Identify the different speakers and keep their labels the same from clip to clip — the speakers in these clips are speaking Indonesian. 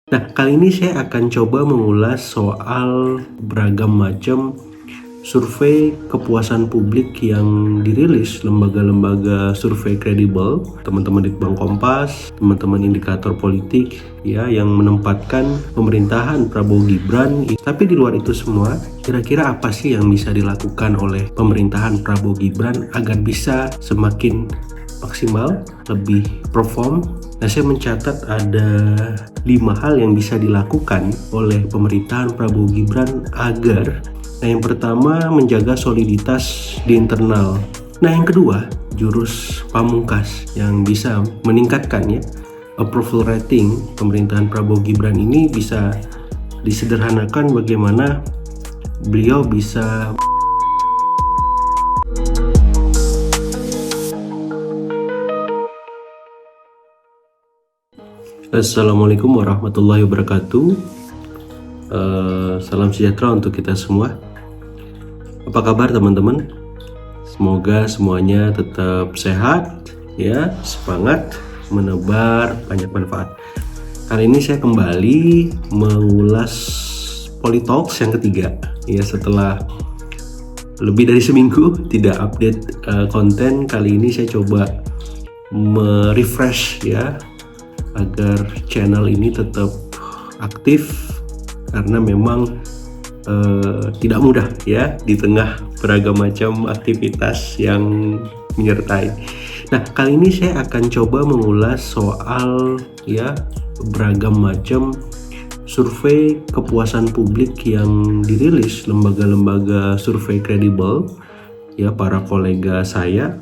Speaker 1: Nah, kali ini saya akan coba mengulas soal beragam macam survei kepuasan publik yang dirilis lembaga-lembaga survei kredibel, teman-teman di Bank Kompas, teman-teman indikator politik, ya, yang menempatkan pemerintahan Prabowo Gibran. Tapi di luar itu semua, kira-kira apa sih yang bisa dilakukan oleh pemerintahan Prabowo Gibran agar bisa semakin maksimal, lebih perform? Nah, saya mencatat ada 5 hal yang bisa dilakukan oleh pemerintahan Prabowo Gibran agar, nah, yang pertama, menjaga soliditas di internal. Nah, yang kedua, jurus pamungkas yang bisa meningkatkan, ya, approval rating pemerintahan Prabowo Gibran ini bisa disederhanakan bagaimana beliau bisa Assalamualaikum warahmatullahi wabarakatuh. Salam sejahtera untuk kita semua. Apa kabar teman-teman? Semoga semuanya tetap sehat, ya, semangat, menebar banyak manfaat. Kali ini saya kembali mengulas Politalks yang ketiga, ya, setelah lebih dari seminggu tidak update konten. Kali ini saya coba merefresh, ya, agar channel ini tetap aktif, karena memang tidak mudah, ya, di tengah beragam macam aktivitas yang menyertai. Nah, kali ini saya akan coba mengulas soal, ya, beragam macam survei kepuasan publik yang dirilis lembaga-lembaga survei kredibel, ya, para kolega saya,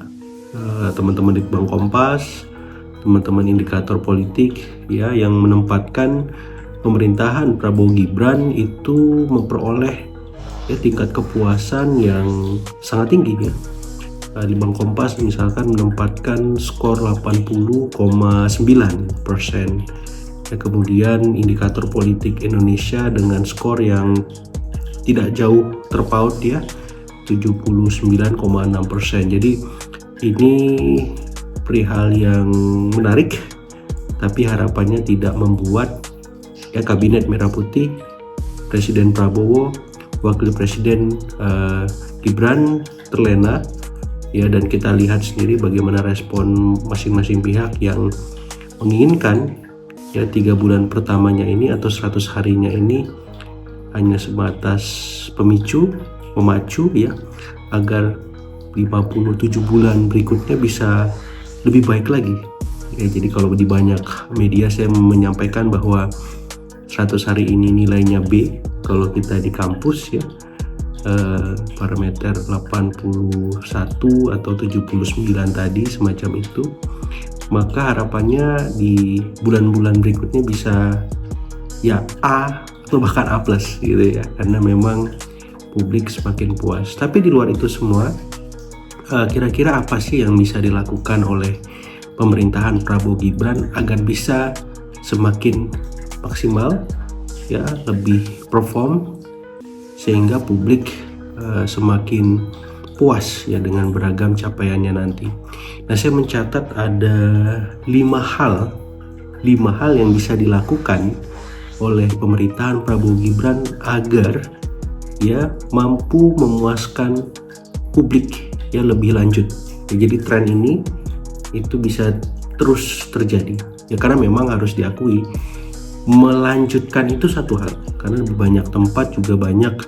Speaker 1: teman-teman di Bank Kompas, teman-teman indikator politik, ya, yang menempatkan pemerintahan Prabowo Gibran itu memperoleh, ya, tingkat kepuasan yang sangat tinggi, ya. Di Bank Kompas misalkan menempatkan skor 80,9%, ya, kemudian indikator politik Indonesia dengan skor yang tidak jauh terpaut, ya, 79,6%. Jadi ini perihal yang menarik, tapi harapannya tidak membuat, ya, kabinet merah putih, Presiden Prabowo, Wakil Presiden Gibran terlena, ya, dan kita lihat sendiri bagaimana respon masing-masing pihak yang menginginkan, ya, 3 bulan pertamanya ini atau 100 harinya ini hanya sebatas memacu, ya, agar 57 bulan berikutnya bisa lebih baik lagi, ya. Jadi kalau di banyak media saya menyampaikan bahwa 100 hari ini nilainya B kalau kita di kampus, ya, parameter 81 atau 79 tadi, semacam itu. Maka harapannya di bulan-bulan berikutnya bisa, ya, A atau bahkan A+, gitu, ya, karena memang publik semakin puas. Tapi di luar itu semua, kira-kira apa sih yang bisa dilakukan oleh pemerintahan Prabowo Gibran agar bisa semakin maksimal, ya, lebih perform, sehingga publik semakin puas, ya, dengan beragam capaiannya nanti. Nah, saya mencatat ada 5 hal yang bisa dilakukan oleh pemerintahan Prabowo Gibran agar, ya, mampu memuaskan publik, ya, lebih lanjut, ya. Jadi tren ini itu bisa terus terjadi, ya, karena memang harus diakui melanjutkan itu satu hal, karena lebih banyak tempat juga banyak,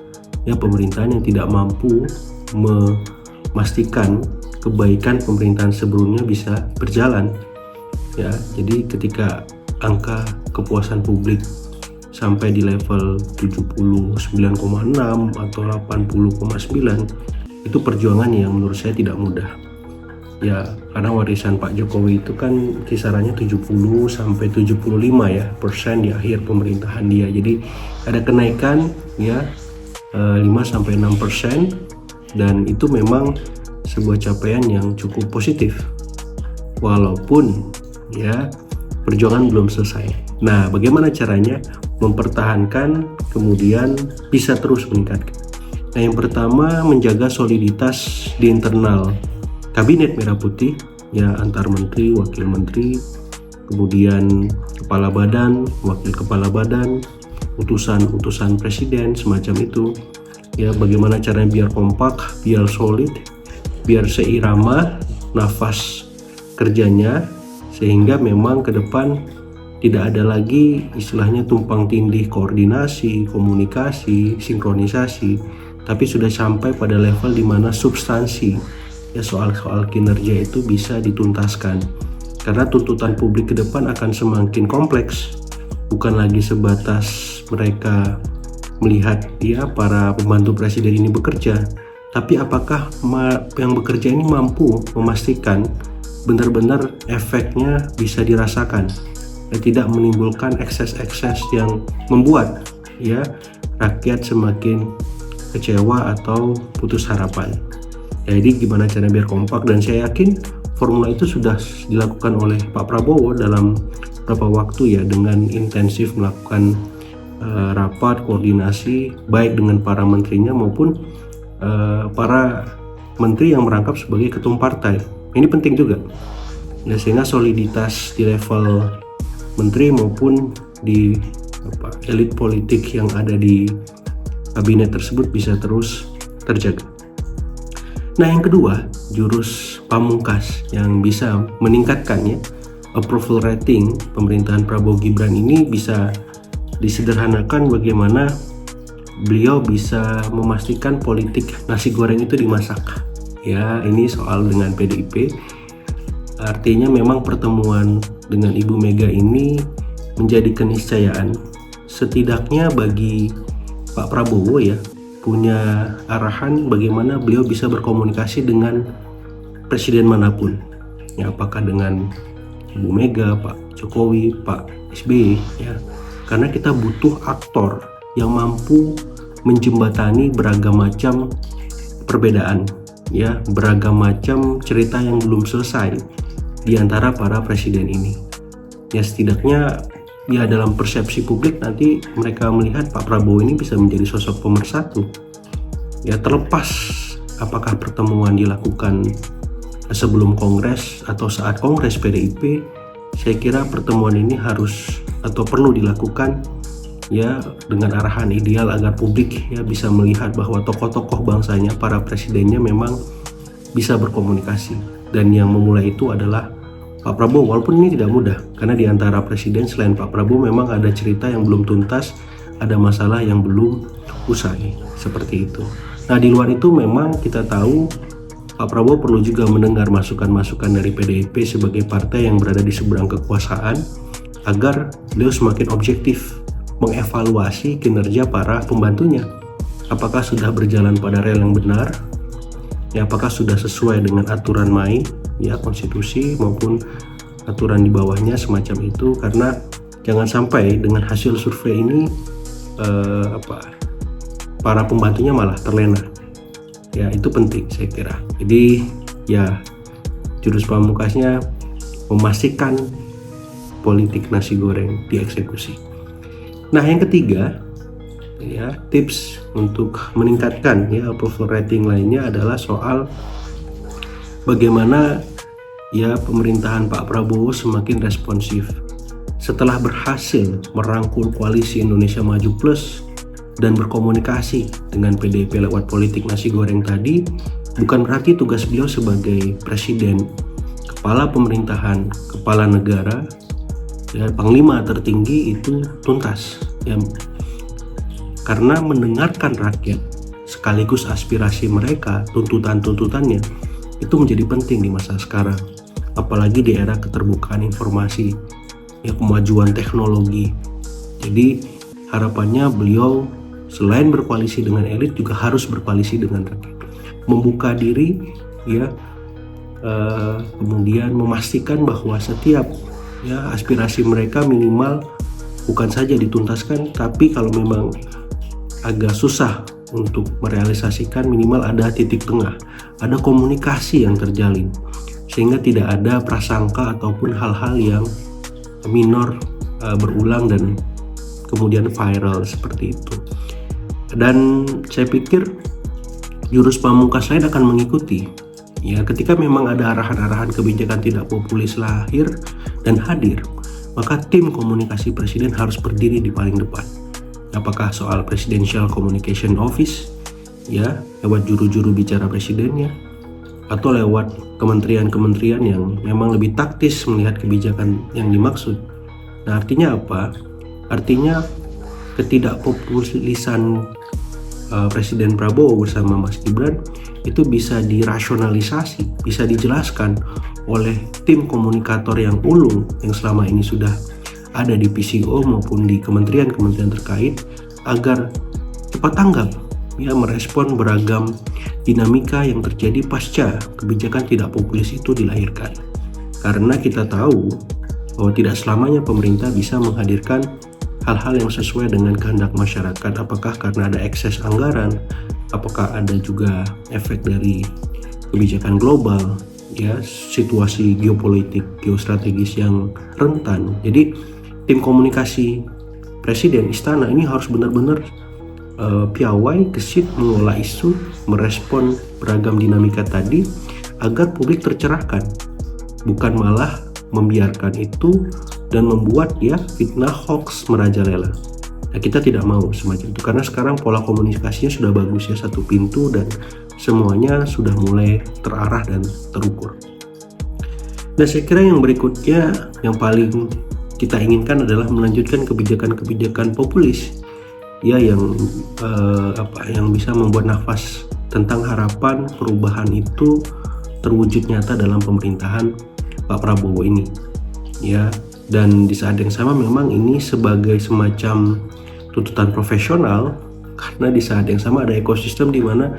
Speaker 1: ya, pemerintahan yang tidak mampu memastikan kebaikan pemerintahan sebelumnya bisa berjalan, ya. Jadi ketika angka kepuasan publik sampai di level 79,6 atau 80,9, itu perjuangan yang menurut saya tidak mudah, ya, karena warisan Pak Jokowi itu kan kisarannya 70 sampai 75, ya, persen di akhir pemerintahan dia. Jadi ada kenaikan, ya, 5 sampai 6%, dan itu memang sebuah capaian yang cukup positif, walaupun, ya, perjuangan belum selesai. Nah, bagaimana caranya mempertahankan kemudian bisa terus meningkatkan? Nah, yang pertama, menjaga soliditas di internal kabinet merah putih, ya, antar menteri, wakil menteri, kemudian kepala badan, wakil kepala badan, utusan presiden, semacam itu. Ya, bagaimana caranya biar kompak, biar solid, biar seirama nafas kerjanya, sehingga memang ke depan tidak ada lagi istilahnya tumpang tindih koordinasi, komunikasi, sinkronisasi, tapi sudah sampai pada level di mana substansi ya soal-soal kinerja itu bisa dituntaskan. Karena tuntutan publik ke depan akan semakin kompleks, bukan lagi sebatas mereka melihat ya para pembantu presiden ini bekerja, tapi apakah yang bekerja ini mampu memastikan benar-benar efeknya bisa dirasakan dan tidak menimbulkan ekses-ekses yang membuat ya rakyat semakin kecewa atau putus harapan. Jadi gimana caranya biar kompak, dan saya yakin formula itu sudah dilakukan oleh Pak Prabowo dalam beberapa waktu ya, dengan intensif melakukan rapat koordinasi baik dengan para menterinya maupun para menteri yang merangkap sebagai ketum partai. Ini penting juga ya, sehingga soliditas di level menteri maupun di elit politik yang ada di kabinet tersebut bisa terus terjaga. Nah, yang kedua, jurus pamungkas yang bisa meningkatkan ya approval rating pemerintahan Prabowo Gibran ini bisa disederhanakan bagaimana beliau bisa memastikan politik nasi goreng itu dimasak. Ya, ini soal dengan PDIP. Artinya memang pertemuan dengan Ibu Mega ini menjadi keniscayaan setidaknya bagi Pak Prabowo ya, punya arahan bagaimana beliau bisa berkomunikasi dengan presiden manapun. Ya, apakah dengan Ibu Mega, Pak Jokowi, Pak SBY ya. Karena kita butuh aktor yang mampu menjembatani beragam macam perbedaan ya, beragam macam cerita yang belum selesai di antara para presiden ini. Ya, setidaknya ya dalam persepsi publik nanti mereka melihat Pak Prabowo ini bisa menjadi sosok pemersatu. Ya, terlepas apakah pertemuan dilakukan sebelum kongres atau saat kongres PDIP, saya kira pertemuan ini harus atau perlu dilakukan ya dengan arahan ideal agar publik ya bisa melihat bahwa tokoh-tokoh bangsanya, para presidennya memang bisa berkomunikasi, dan yang memulai itu adalah Pak Prabowo. Walaupun ini tidak mudah karena di antara presiden selain Pak Prabowo memang ada cerita yang belum tuntas, ada masalah yang belum usai seperti itu. Nah, di luar itu memang kita tahu Pak Prabowo perlu juga mendengar masukan-masukan dari PDIP sebagai partai yang berada di seberang kekuasaan agar beliau semakin objektif mengevaluasi kinerja para pembantunya. Apakah sudah berjalan pada rel yang benar? Ya, apakah sudah sesuai dengan aturan main ya, konstitusi maupun aturan di bawahnya semacam itu, karena jangan sampai dengan hasil survei ini para pembantunya malah terlena. Ya, itu penting saya kira. Jadi ya jurus pamungkasnya memastikan politik nasi goreng dieksekusi. Nah, yang ketiga ya, tips untuk meningkatkan ya approval rating lainnya adalah soal bagaimana ya pemerintahan Pak Prabowo semakin responsif. Setelah berhasil merangkul koalisi Indonesia Maju Plus dan berkomunikasi dengan PDIP lewat politik nasi goreng tadi, bukan berarti tugas beliau sebagai presiden, kepala pemerintahan, kepala negara, ya, panglima tertinggi itu tuntas ya, karena mendengarkan rakyat sekaligus aspirasi mereka, tuntutan-tuntutannya itu menjadi penting di masa sekarang, apalagi di era keterbukaan informasi ya, kemajuan teknologi. Jadi harapannya beliau selain berkoalisi dengan elit juga harus berkoalisi dengan rakyat, membuka diri ya, kemudian memastikan bahwa setiap ya aspirasi mereka minimal bukan saja dituntaskan, tapi kalau memang agak susah untuk merealisasikan, minimal ada titik tengah, ada komunikasi yang terjalin sehingga tidak ada prasangka ataupun hal-hal yang minor berulang dan kemudian viral seperti itu. Dan saya pikir jurus pamungkas lain akan mengikuti ya, ketika memang ada arahan-arahan kebijakan tidak populis lahir dan hadir, maka tim komunikasi presiden harus berdiri di paling depan. Apakah soal Presidential Communication Office, ya, lewat juru-juru bicara presidennya, atau lewat kementerian-kementerian yang memang lebih taktis melihat kebijakan yang dimaksud. Nah, artinya apa? Artinya ketidakpopulisan Presiden Prabowo bersama Mas Gibran itu bisa dirasionalisasi, bisa dijelaskan oleh tim komunikator yang ulung yang selama ini sudah ada di PCO maupun di kementerian-kementerian terkait, agar cepat tanggap, ya, merespon beragam dinamika yang terjadi pasca kebijakan tidak populis itu dilahirkan. Karena kita tahu bahwa tidak selamanya pemerintah bisa menghadirkan hal-hal yang sesuai dengan kehendak masyarakat, apakah karena ada ekses anggaran, apakah ada juga efek dari kebijakan global, ya, situasi geopolitik, geostrategis yang rentan. Jadi tim komunikasi presiden, istana ini harus benar-benar piawai, gesit, mengolah isu, merespon beragam dinamika tadi agar publik tercerahkan, bukan malah membiarkan itu dan membuat, ya, fitnah, hoax merajalela. Nah, kita tidak mau semacam itu, karena sekarang pola komunikasinya sudah bagus, ya, satu pintu dan semuanya sudah mulai terarah dan terukur. Nah, saya kira yang berikutnya yang paling kita inginkan adalah melanjutkan kebijakan-kebijakan populis, ya, yang bisa membuat nafas tentang harapan perubahan itu terwujud nyata dalam pemerintahan Pak Prabowo ini, ya. Dan di saat yang sama memang ini sebagai semacam tuntutan profesional, karena di saat yang sama ada ekosistem di mana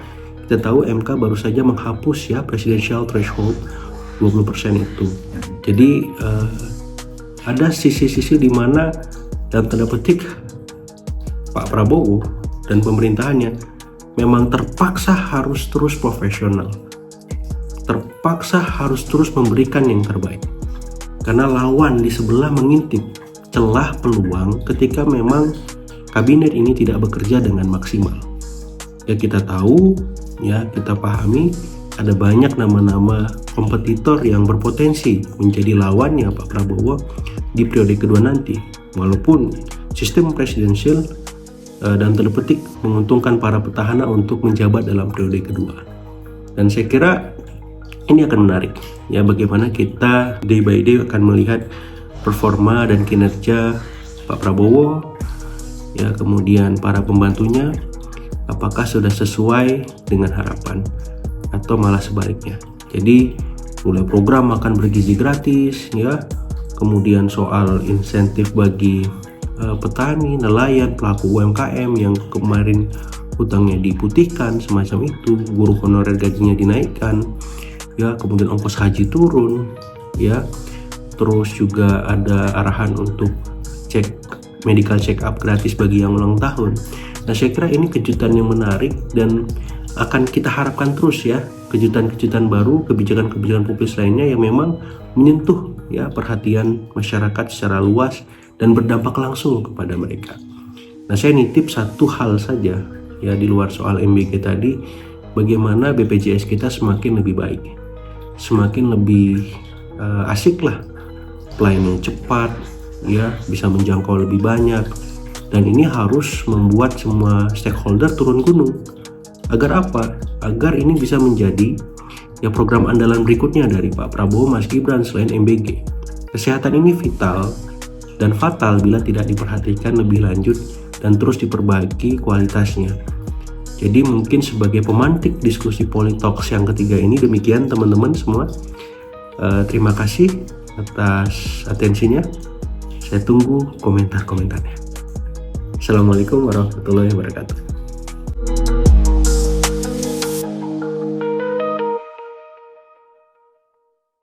Speaker 1: kita tahu MK baru saja menghapus, ya, presidential threshold 20% itu. Jadi ada sisi-sisi di mana dalam tanda petik Pak Prabowo dan pemerintahannya memang terpaksa harus terus profesional, terpaksa harus terus memberikan yang terbaik, karena lawan di sebelah mengintip celah peluang ketika memang kabinet ini tidak bekerja dengan maksimal. Ya, kita tahu, ya, kita pahami ada banyak nama-nama kompetitor yang berpotensi menjadi lawannya Pak Prabowo di periode kedua nanti, walaupun sistem presidensial dan tanda petik menguntungkan para petahana untuk menjabat dalam periode kedua. Dan saya kira ini akan menarik, ya, bagaimana kita day by day akan melihat performa dan kinerja Pak Prabowo, ya, kemudian para pembantunya, apakah sudah sesuai dengan harapan atau malah sebaliknya. Jadi mulai program makan bergizi gratis, ya, kemudian soal insentif bagi petani, nelayan, pelaku UMKM yang kemarin hutangnya diputihkan semacam itu, guru honorer gajinya dinaikkan, ya, kemudian ongkos haji turun, ya, terus juga ada arahan untuk medical check up gratis bagi yang ulang tahun. Nah, saya kira ini kejutan yang menarik dan akan kita harapkan terus, ya, kejutan-kejutan baru, kebijakan-kebijakan populis lainnya yang memang menyentuh, ya, perhatian masyarakat secara luas dan berdampak langsung kepada mereka. Nah, saya nitip satu hal saja, ya, di luar soal MBG tadi, bagaimana BPJS kita semakin lebih baik, semakin lebih asik lah, pelayanan cepat, ya, bisa menjangkau lebih banyak, dan ini harus membuat semua stakeholder turun gunung. Agar apa? Agar ini bisa menjadi, ya, program andalan berikutnya dari Pak Prabowo, Mas Gibran selain MBG. Kesehatan ini vital dan fatal bila tidak diperhatikan lebih lanjut dan terus diperbaiki kualitasnya. Jadi mungkin sebagai pemantik diskusi Politoks yang ketiga ini, demikian teman-teman semua. Terima kasih atas atensinya. Saya tunggu komentar-komentarnya. Assalamualaikum warahmatullahi wabarakatuh.